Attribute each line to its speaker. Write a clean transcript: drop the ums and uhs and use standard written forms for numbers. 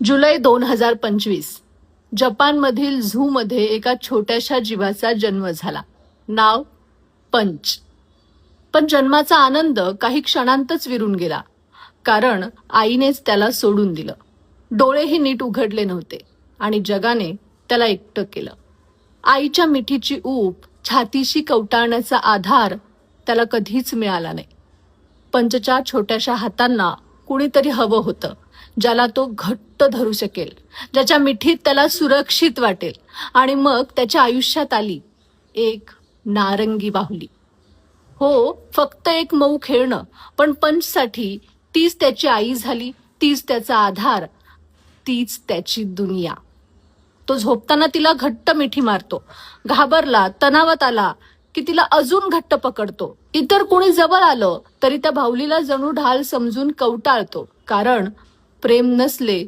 Speaker 1: जुलै 2025 जपानमधील झूमध्ये एका छोट्याशा जीवाचा जन्म झाला. नाव पंच. पण जन्माचा आनंद काही क्षणांतच विरून गेला, कारण आईनेच त्याला सोडून दिलं. डोळेही नीट उघडले नव्हते आणि जगाने त्याला एकटं केलं. आईच्या मिठीची ऊब, छातीशी कवटाळण्याचा आधार त्याला कधीच मिळाला नाही. पंचच्या छोट्याशा हातांना कुणीतरी हवं होतं, ज्याला तो घट्ट धरू शकेल, ज्याच्या मिठीत त्याला सुरक्षित वाटेल. आणि मग त्याच्या आयुष्यात आली एक नारंगी बाहुली. हो, फक्त एक मऊ खेळणं, पण पंचसाठी तीच त्याची आई झाली, तीच त्याचा आधार, तीच त्याची दुनिया. तो झोपताना तिला घट्ट मिठी मारतो. घाबरला, तणावात आला की तिला अजून घट्ट पकडतो. इतर कोणी जवळ आलं तरी त्या बाहुलीला जणू ढाल समजून कवटाळतो, कारण प्रेम नसले